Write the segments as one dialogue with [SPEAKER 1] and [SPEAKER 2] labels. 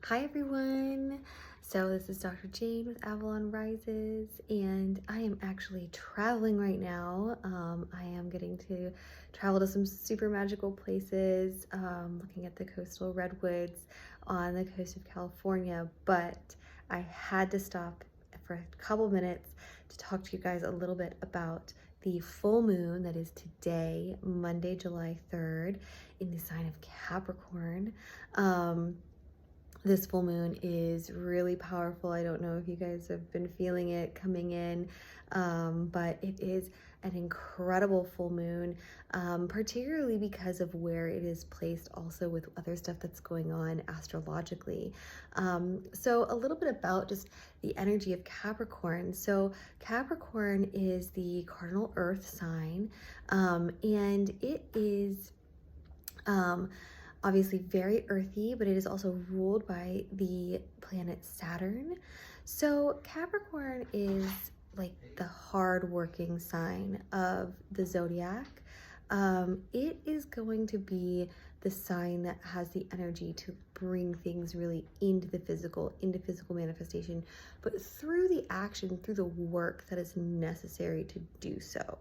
[SPEAKER 1] Hi everyone! So this is Dr. Jane with Avalon Rises, and I am actually traveling right now. I am getting to travel to some super magical places, looking at the coastal redwoods on the coast of California, but I had to stop for a couple minutes to talk to you guys a little bit about the full moon that is today, Monday, July 3rd, in the sign of Capricorn. This full moon is really powerful. I don't know if you guys have been feeling it coming in, but it is an incredible full moon, particularly because of where it is placed also with other stuff that's going on astrologically. So a little bit about just the energy of Capricorn. So Capricorn is the cardinal earth sign, and it is obviously very earthy, but it is also ruled by the planet Saturn. So Capricorn is like the hard-working sign of the zodiac. It is going to be the sign that has the energy to bring things really into physical manifestation, but through the action, through the work that is necessary to do so.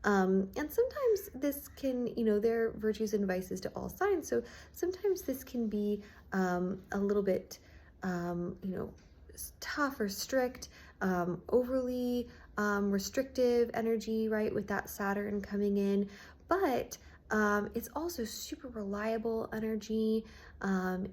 [SPEAKER 1] And sometimes this can, there are virtues and vices to all signs. So sometimes this can be a little bit, tough or strict, overly restrictive energy, right, with that Saturn coming in. But it's also super reliable energy, and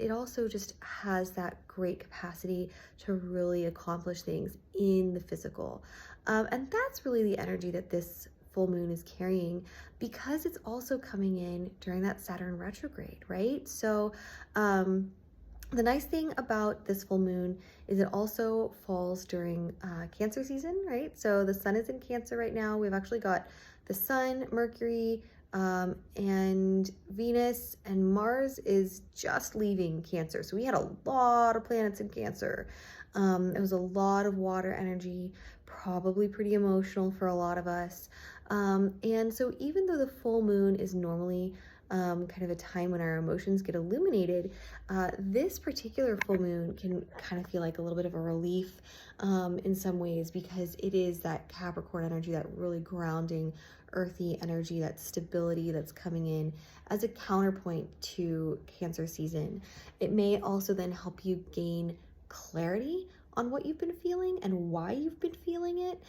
[SPEAKER 1] it also just has that great capacity to really accomplish things in the physical. And that's really the energy that this full moon is carrying, because it's also coming in during that Saturn retrograde, right? So the nice thing about this full moon is it also falls during Cancer season, right? So the sun is in Cancer right now. We've actually got the sun, Mercury, and Venus, and Mars is just leaving Cancer. So we had a lot of planets in Cancer. It was a lot of water energy, probably pretty emotional for a lot of us. And so even though the full moon is normally kind of a time when our emotions get illuminated, this particular full moon can kind of feel like a little bit of a relief in some ways, because it is that Capricorn energy, that really grounding, earthy energy, that stability that's coming in as a counterpoint to Cancer season. It may also then help you gain clarity on what you've been feeling and why you've been feeling it.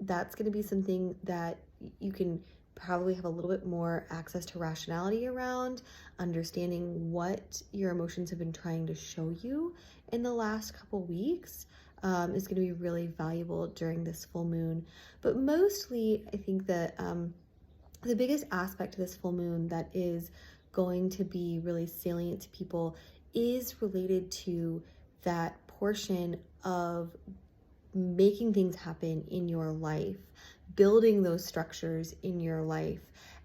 [SPEAKER 1] That's going to be something that you can probably have a little bit more access to rationality around, understanding what your emotions have been trying to show you in the last couple weeks. Is going to be really valuable during this full moon. But mostly, I think that the biggest aspect to this full moon that is going to be really salient to people is related to that portion of making things happen in your life, building those structures in your life,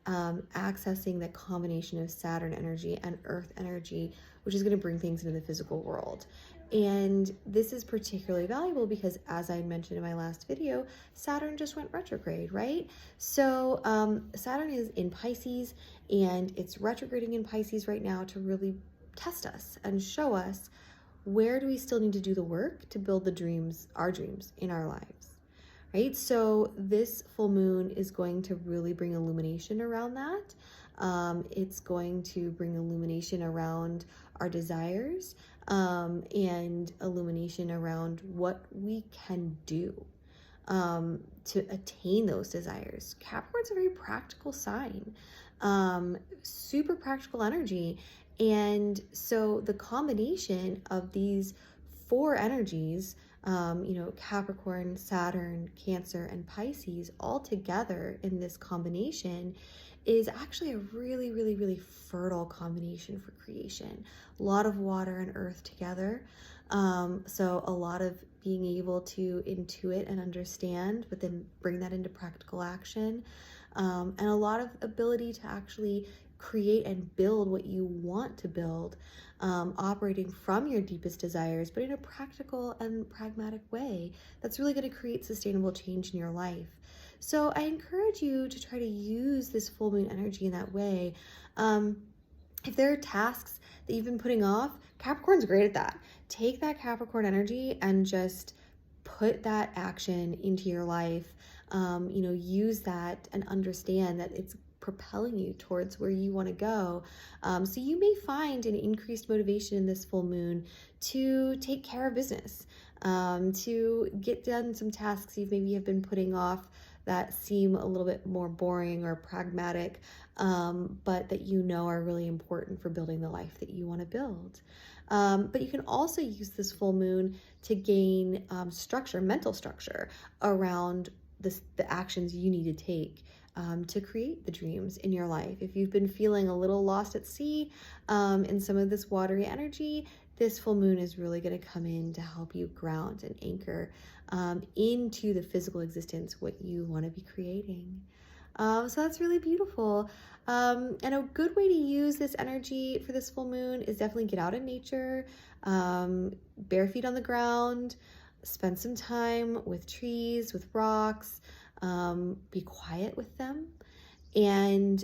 [SPEAKER 1] accessing that combination of Saturn energy and Earth energy, which is going to bring things into the physical world. And this is particularly valuable because, as I mentioned in my last video, Saturn just went retrograde, right? So Saturn is in Pisces, and it's retrograding in Pisces right now to really test us and show us, where do we still need to do the work to build the dreams, our dreams in our lives, right? So this full moon is going to really bring illumination around that. It's going to bring illumination around our desires, and illumination around what we can do to attain those desires. Capricorn's a very practical sign, super practical energy. And so the combination of these four energies, Capricorn, Saturn, Cancer, and Pisces, all together in this combination is actually a really, really, really fertile combination for creation. A lot of water and earth together. So a lot of being able to intuit and understand, but then bring that into practical action. And a lot of ability to actually create and build what you want to build, operating from your deepest desires, but in a practical and pragmatic way that's really going to create sustainable change in your life. So I encourage you to try to use this full moon energy in that way. If there are tasks that you've been putting off, Capricorn's great at that. Take that Capricorn energy and just put that action into your life. Use that and understand that it's propelling you towards where you want to go. So you may find an increased motivation in this full moon to take care of business, to get done some tasks you maybe have been putting off that seem a little bit more boring or pragmatic, but that are really important for building the life that you want to build. But you can also use this full moon to gain structure, mental structure around the actions you need to take to create the dreams in your life. If you've been feeling a little lost at sea in some of this watery energy, this full moon is really going to come in to help you ground and anchor into the physical existence what you want to be creating. So that's really beautiful. And a good way to use this energy for this full moon is definitely get out in nature, bare feet on the ground, spend some time with trees, with rocks, be quiet with them, and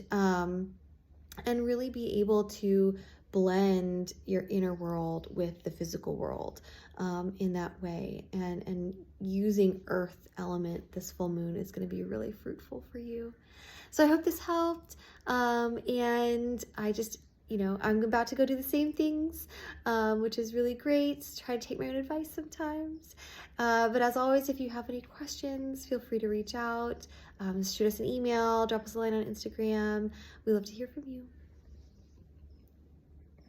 [SPEAKER 1] really be able to blend your inner world with the physical world in that way. And using earth element this full moon is going to be really fruitful for you. So I hope this helped. And I just, I'm about to go do the same things, which is really great. Try to take my own advice sometimes. But as always, if you have any questions, feel free to reach out. Shoot us an email, drop us a line on Instagram. We love to hear from you.